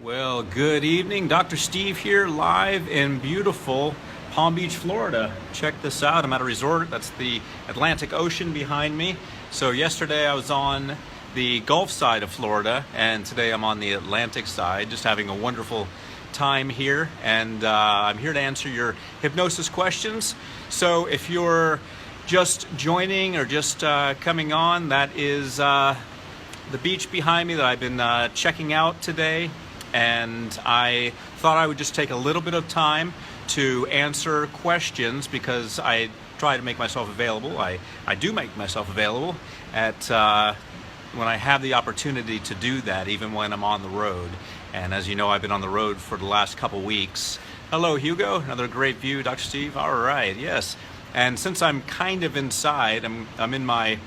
Well, good evening. Dr. Steve here, live in beautiful Palm Beach, Florida. Check this out. I'm at a resort. That's the Atlantic Ocean behind me. So yesterday I was on the Gulf side of Florida, and today I'm on the Atlantic side, just having a wonderful time here. And I'm here to answer your hypnosis questions. So if you're just joining or just coming on, that is the beach behind me that I've been checking out today. And I thought I would just take a little bit of time to answer questions because I try to make myself available. I do make myself available at when I have the opportunity to do that, even when I'm on the road. And as you know, I've been on the road for the last couple weeks. Hello, Hugo. Another great view, Dr. Steve. All right, yes. And since I'm kind of inside, I'm in my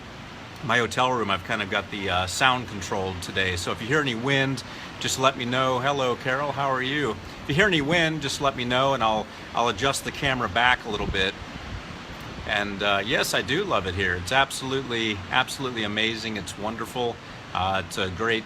hotel room. I've kind of got the sound controlled today. So if you hear any wind, just let me know. Hello, Carol. How are you? If you hear any wind, just let me know, and I'll adjust the camera back a little bit. And yes, I do love it here. It's absolutely amazing. It's wonderful. It's a great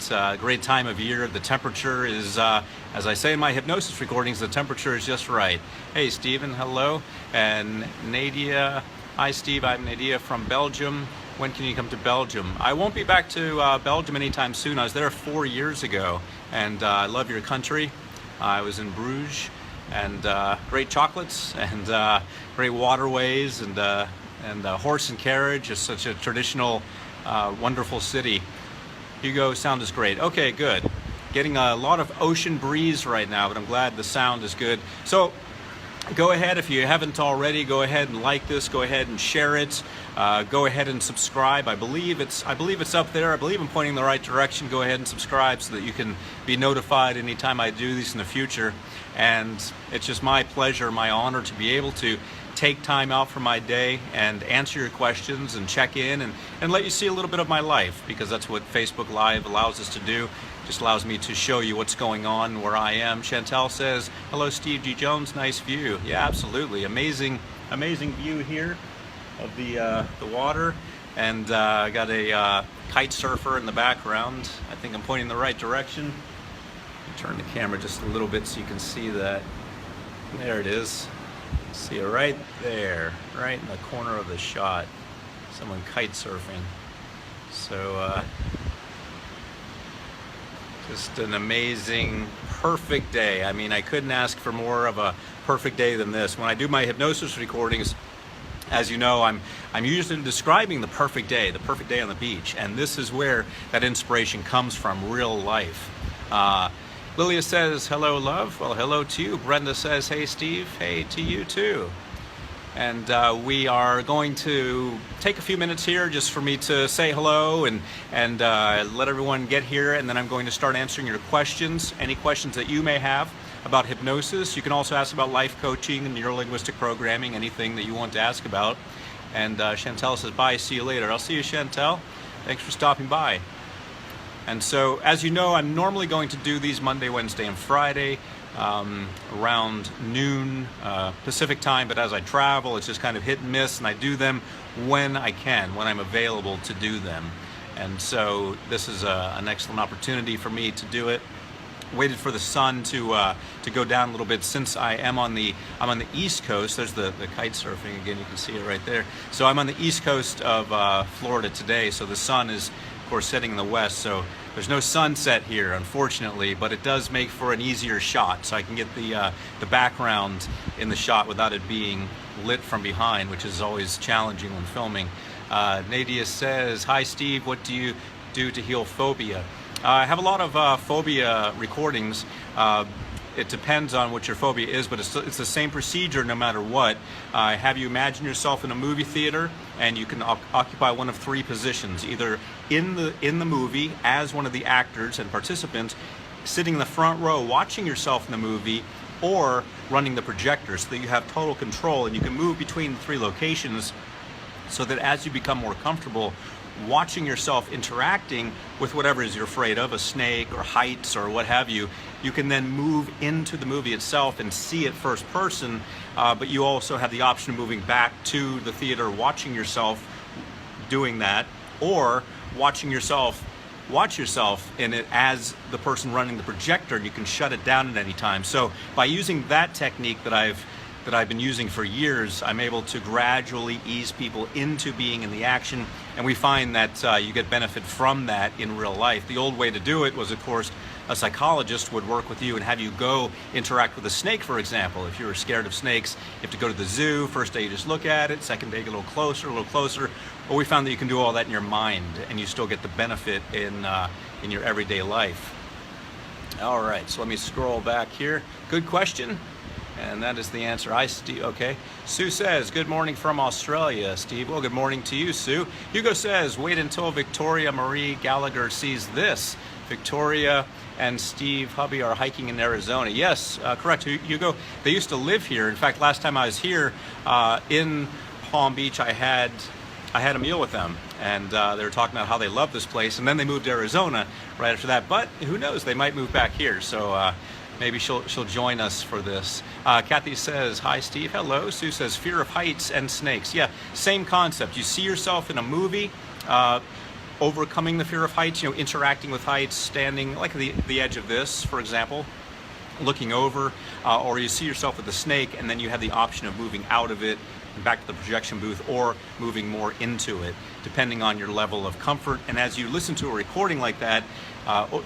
time of year. The temperature is, as I say in my hypnosis recordings, the temperature is just right. Hey, Stephen. Hello. And Nadia. Hi, Steve. I'm Nadia from Belgium. When can you come to Belgium? I won't be back to Belgium anytime soon. I was there 4 years ago, and I love your country. I was in Bruges, and great chocolates, and great waterways, and horse and carriage. It's such a traditional, wonderful city. Hugo, sound is great. Okay, good. Getting a lot of ocean breeze right now, but I'm glad the sound is good. So go ahead, if you haven't already, go ahead and like this, go ahead and share it, go ahead and subscribe. I believe it's up there. I believe I'm pointing in the right direction. Go ahead and subscribe so that you can be notified anytime I do these in the future. And it's just my pleasure, my honor to be able to take time out from my day and answer your questions and check in and let you see a little bit of my life, because that's what Facebook Live allows us to do. Just allows me to show you what's going on where I am. Chantel says, hello, Steve G. Jones, nice view. Yeah, absolutely. Amazing view here of the water. And I got a kite surfer in the background. I think I'm pointing in the right direction. Turn the camera just a little bit so you can see that. There it is. See it right there, right in the corner of the shot. Someone kite surfing. So, just an amazing, perfect day. I mean, I couldn't ask for more of a perfect day than this. When I do my hypnosis recordings, as you know, I'm usually describing the perfect day on the beach, and this is where that inspiration comes from, real life. Lilia says, hello, love. Well, hello to you. Brenda says, hey, Steve. Hey to you, too. And we are going to take a few minutes here just for me to say hello and let everyone get here, and then I'm going to start answering your questions, any questions that you may have about hypnosis. You can also ask about life coaching and neuro-linguistic programming, anything that you want to ask about. And Chantel says, bye, see you later. I'll see you, Chantel. Thanks for stopping by. And so, as you know, I'm normally going to do these Monday, Wednesday, and Friday around noon Pacific time, but as I travel, it's just kind of hit and miss, and I do them when I can, when I'm available to do them. And so this is an excellent opportunity for me to do it. Waited for the sun to go down a little bit since I'm on the East Coast. There's the kite surfing again. You can see it right there. So I'm on the East Coast of Florida today. So the sun is, of course, setting in the west. So there's no sunset here, unfortunately, but it does make for an easier shot. So I can get the background in the shot without it being lit from behind, which is always challenging when filming. Nadia says, hi, Steve. What do you do to heal phobia? I have a lot of phobia recordings. It depends on what your phobia is, but it's the same procedure no matter what. Have you imagine yourself in a movie theater, and you can occupy one of three positions, either in the movie as one of the actors and participants, sitting in the front row watching yourself in the movie, or running the projector so that you have total control and you can move between the three locations, so that as you become more comfortable watching yourself interacting with whatever it is you're afraid of, a snake or heights or what have you, you can then move into the movie itself and see it first person, but you also have the option of moving back to the theater watching yourself doing that, or watching yourself watch yourself in it as the person running the projector, and you can shut it down at any time. So by using that technique that I've been using for years, I'm able to gradually ease people into being in the action, and we find that you get benefit from that in real life. The old way to do it was, of course, a psychologist would work with you and have you go interact with a snake, for example. If you were scared of snakes, you have to go to the zoo. First day you just look at it, second day you get a little closer. But we found that you can do all that in your mind, and you still get the benefit in your everyday life. All right, so let me scroll back here. Good question. And that is the answer. Hi, Steve. Okay. Sue says, good morning from Australia, Steve. Well, good morning to you, Sue. Hugo says, wait until Victoria Marie Gallagher sees this. Victoria and Steve hubby are hiking in Arizona. Yes, correct, Hugo. They used to live here. In fact, last time I was here in Palm Beach, I had a meal with them, and they were talking about how they love this place, and then they moved to Arizona right after that. But who knows? They might move back here. So maybe she'll join us for this. Kathy says, hi, Steve. Hello. Sue says, fear of heights and snakes. Yeah, same concept. You see yourself in a movie, overcoming the fear of heights, interacting with heights, standing like the edge of this, for example, looking over, or you see yourself with a snake, and then you have the option of moving out of it and back to the projection booth, or moving more into it, depending on your level of comfort. And as you listen to a recording like that,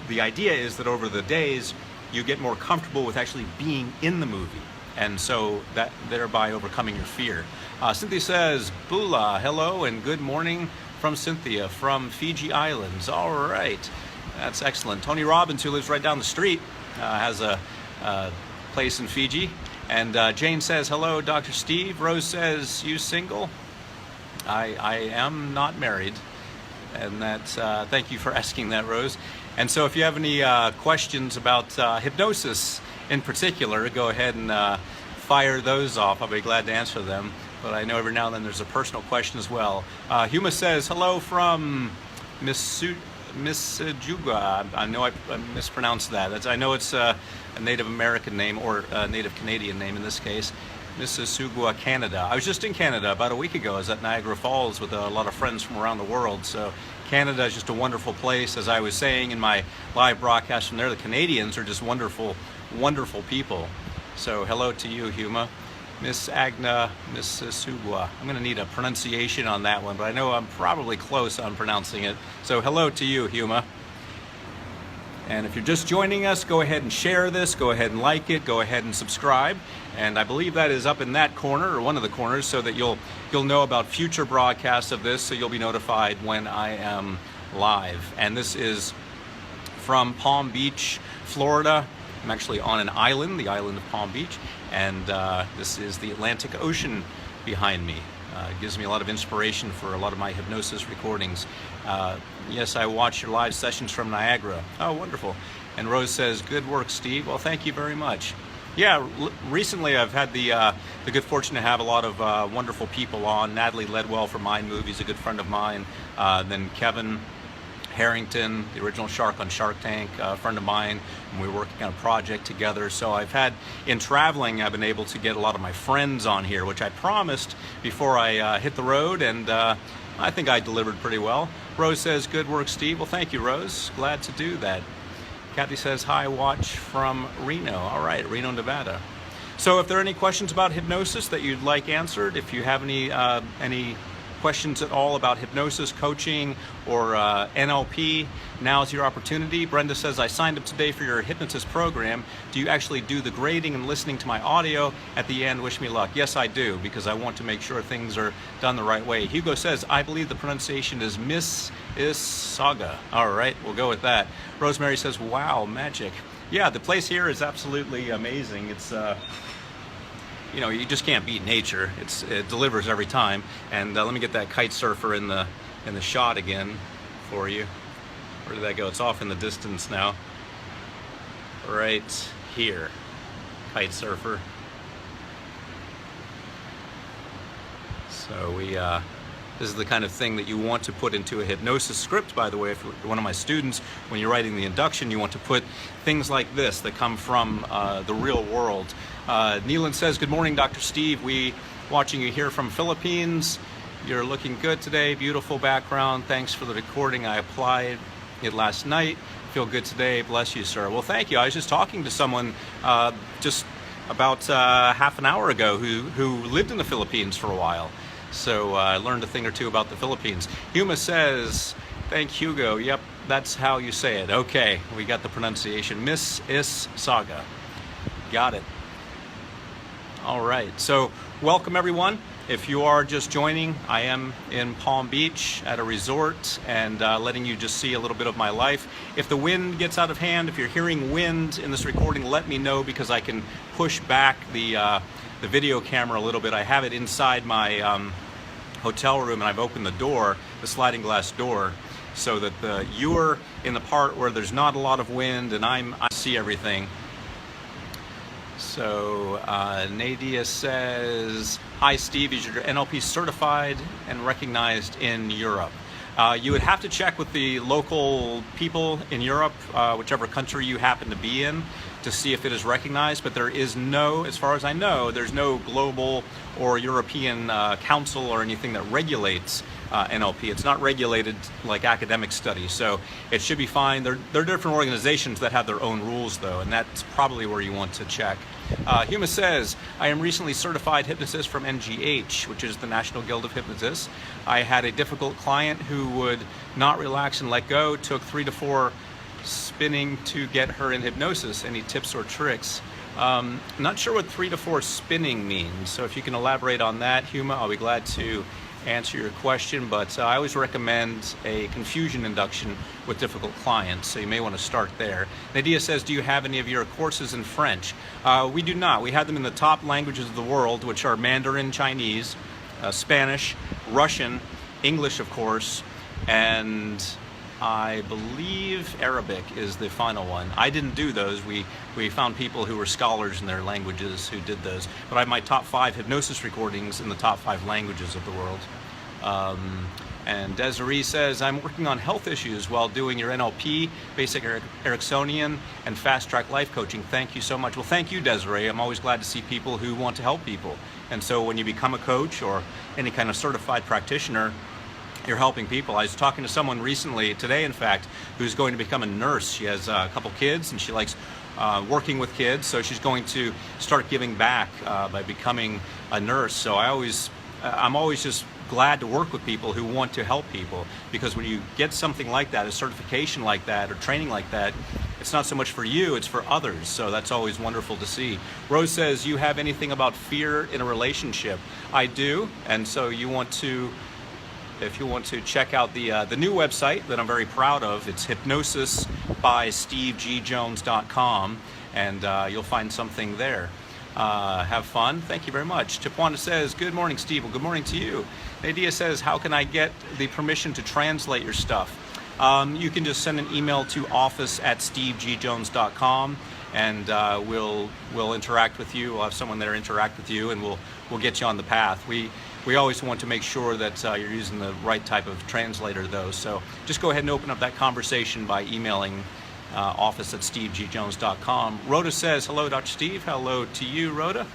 the idea is that over the days, you get more comfortable with actually being in the movie, and so that thereby overcoming your fear. Cynthia says, Bula, hello and good morning from Cynthia from Fiji Islands. All right, that's excellent. Tony Robbins, who lives right down the street, has a place in Fiji. And Jane says, hello, Dr. Steve. Rose says, you single? I am not married, and that's thank you for asking that, Rose. And so if you have any questions about hypnosis in particular, go ahead and fire those off. I'll be glad to answer them. But I know every now and then there's a personal question as well. Huma says, hello from Mississauga. I know I mispronounced that. I know it's a Native American name, or a Native Canadian name in this case. Mississauga, Canada. I was just in Canada about a week ago. I was at Niagara Falls with a lot of friends from around the world. So Canada is just a wonderful place. As I was saying in my live broadcast from there, the Canadians are just wonderful, wonderful people. So hello to you, Huma. Miss Agna Mississauga. I'm going to need a pronunciation on that one, but I know I'm probably close on pronouncing it. So hello to you, Huma. And if you're just joining us, go ahead and share this, go ahead and like it, go ahead and subscribe. And I believe that is up in that corner, or one of the corners, so that you'll know about future broadcasts of this, so you'll be notified when I am live. And this is from Palm Beach, Florida. I'm actually on an island, the island of Palm Beach, and this is the Atlantic Ocean behind me. It gives me a lot of inspiration for a lot of my hypnosis recordings. Yes, I watch your live sessions from Niagara. Oh, wonderful. And Rose says, good work, Steve. Well, thank you very much. Yeah, recently I've had the good fortune to have a lot of wonderful people on. Natalie Ledwell from Mind Movies, a good friend of mine. Then Kevin Harrington, the original shark on Shark Tank, a friend of mine, and we were working on a project together. So I've had, in traveling, I've been able to get a lot of my friends on here, which I promised before I hit the road, and I think I delivered pretty well. Rose says, good work, Steve. Well, thank you, Rose. Glad to do that. Kathy says, hi, watch from Reno. All right, Reno, Nevada. So if there are any questions about hypnosis that you'd like answered, if you have any questions at all about hypnosis, coaching, or NLP, now's your opportunity. Brenda says, I signed up today for your hypnotist program. Do you actually do the grading and listening to my audio at the end? Wish me luck. Yes, I do, because I want to make sure things are done the right way. Hugo says, I believe the pronunciation is Mississauga. All right, we'll go with that. Rosemary says, wow, magic. Yeah, the place here is absolutely amazing. It's you know, you just can't beat nature. It delivers every time. And let me get that kite surfer in the shot again for you. Where did that go? It's off in the distance now. Right here, kite surfer. So this is the kind of thing that you want to put into a hypnosis script, by the way. If you're one of my students, when you're writing the induction, you want to put things like this that come from the real world. Neelan says, good morning, Dr. Steve. We watching you here from Philippines. You're looking good today. Beautiful background. Thanks for the recording. I applied it last night. Feel good today. Bless you, sir. Well, thank you. I was just talking to someone just about half an hour ago who lived in the Philippines for a while. So I learned a thing or two about the Philippines. Huma says, thank Hugo. Yep, that's how you say it. Okay, we got the pronunciation. Miss Is Saga. Got it. All right, so welcome everyone. If you are just joining, I am in Palm Beach at a resort and letting you just see a little bit of my life. If the wind gets out of hand, if you're hearing wind in this recording, let me know because I can push back the video camera a little bit. I have it inside my hotel room and I've opened the door, the sliding glass door, so that you're in the part where there's not a lot of wind and I see everything. So Nadia says, hi Steve, is your NLP certified and recognized in Europe? You would have to check with the local people in Europe, whichever country you happen to be in, to see if it is recognized, but there is no, as far as I know, there's no global or European council or anything that regulates NLP. It's not regulated like academic studies, so it should be fine. There are different organizations that have their own rules though, and that's probably where you want to check. Huma says, I am recently certified hypnotist from NGH, which is the National Guild of Hypnotists. I had a difficult client who would not relax and let go, took 3 to 4 spinning to get her in hypnosis. Any tips or tricks? Not sure what 3 to 4 spinning means, so if you can elaborate on that, Huma, I'll be glad to answer your question, but I always recommend a confusion induction with difficult clients, so you may want to start there. Nadia says, do you have any of your courses in French? We do not. We have them in the top languages of the world, which are Mandarin, Chinese, Spanish, Russian, English, of course, and I believe Arabic is the final one. I didn't do those. We found people who were scholars in their languages who did those. But I have my top 5 hypnosis recordings in the top 5 languages of the world. And Desiree says, I'm working on health issues while doing your NLP, basic Ericksonian, and fast track life coaching. Thank you so much. Well, thank you, Desiree. I'm always glad to see people who want to help people. And so when you become a coach or any kind of certified practitioner, you're helping people. I was talking to someone recently, today in fact, who's going to become a nurse. She has a couple kids and she likes working with kids, so she's going to start giving back by becoming a nurse. So I'm always just glad to work with people who want to help people, because when you get something like that, a certification like that or training like that, it's not so much for you, it's for others. So that's always wonderful to see. Rose says, you have anything about fear in a relationship? I do, and so if you want to check out the new website that I'm very proud of, it's hypnosisbystevegjones.com, and you'll find something there. Have fun. Thank you very much. Chapwanda says, good morning, Steve. Well, good morning to you. Nadia says, how can I get the permission to translate your stuff? You can just send an email to office@stevegjones.com, and we'll interact with you. We'll have someone there interact with you, and we'll get you on the path. We always want to make sure that you're using the right type of translator, though. So just go ahead and open up that conversation by emailing office@stevegjones.com. Rhoda says, hello, Dr. Steve. Hello to you, Rhoda.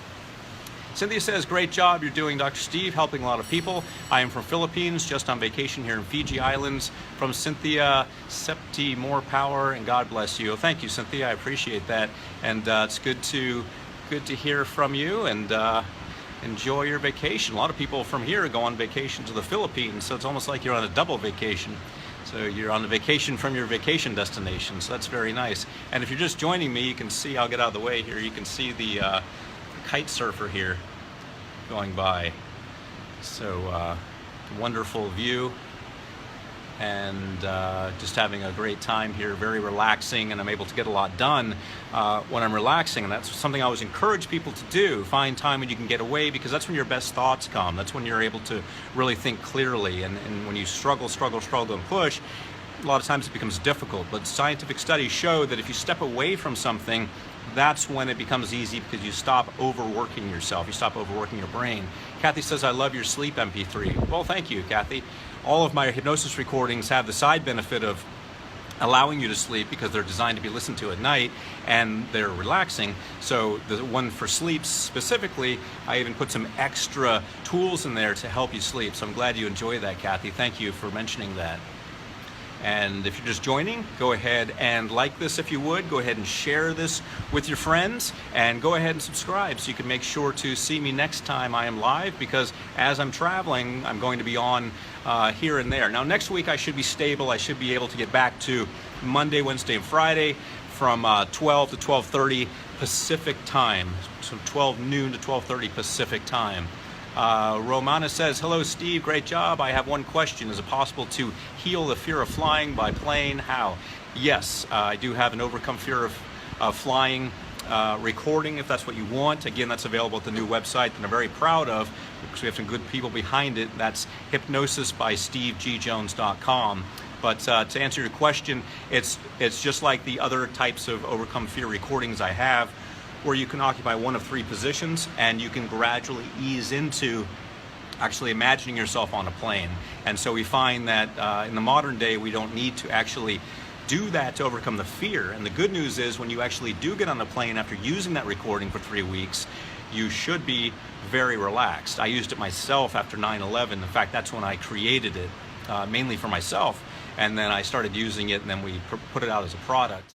Cynthia says, great job you're doing, Dr. Steve, helping a lot of people. I am from Philippines, just on vacation here in Fiji Islands. From Cynthia, Septi, more power, and God bless you. Well, thank you, Cynthia. I appreciate that. And it's good to hear from you, and enjoy your vacation. A lot of people from here go on vacation to the Philippines, so it's almost like you're on a double vacation. So you're on a vacation from your vacation destination, so that's very nice. And if you're just joining me, you can see, I'll get out of the way here, you can see the kite surfer here going by. So wonderful view, and just having a great time here, very relaxing, and I'm able to get a lot done when I'm relaxing, and that's something I always encourage people to do. Find time when you can get away, because that's when your best thoughts come. That's when you're able to really think clearly, and when you struggle and push, a lot of times it becomes difficult. But scientific studies show that if you step away from something, that's when it becomes easy, because you stop overworking yourself, you stop overworking your brain. Kathy says, I love your sleep MP3. Well, thank you, Kathy. All of my hypnosis recordings have the side benefit of allowing you to sleep, because they're designed to be listened to at night, and they're relaxing. So the one for sleep specifically, I even put some extra tools in there to help you sleep. So I'm glad you enjoy that, Kathy. Thank you for mentioning that. And if you're just joining, go ahead and like this if you would. Go ahead and share this with your friends, and go ahead and subscribe so you can make sure to see me next time I am live, because as I'm traveling, I'm going to be on here and there. Now next week I should be stable. I should be able to get back to Monday, Wednesday, and Friday from 12 to 12:30 Pacific time. So 12 noon to 12:30 Pacific time. Romana says, hello Steve, great job. I have one question. Is it possible to heal the fear of flying by plane? How? Yes, I do have an Overcome Fear of Flying recording if that's what you want. Again, that's available at the new website that I'm very proud of because we have some good people behind it. That's Hypnosis by SteveGJones.com. But to answer your question, it's just like the other types of Overcome Fear recordings I have, where you can occupy one of three positions and you can gradually ease into actually imagining yourself on a plane. And so we find that in the modern day, we don't need to actually do that to overcome the fear. And the good news is when you actually do get on a plane after using that recording for 3 weeks, you should be very relaxed. I used it myself after 9/11. In fact, that's when I created it, mainly for myself. And then I started using it, and then we put it out as a product.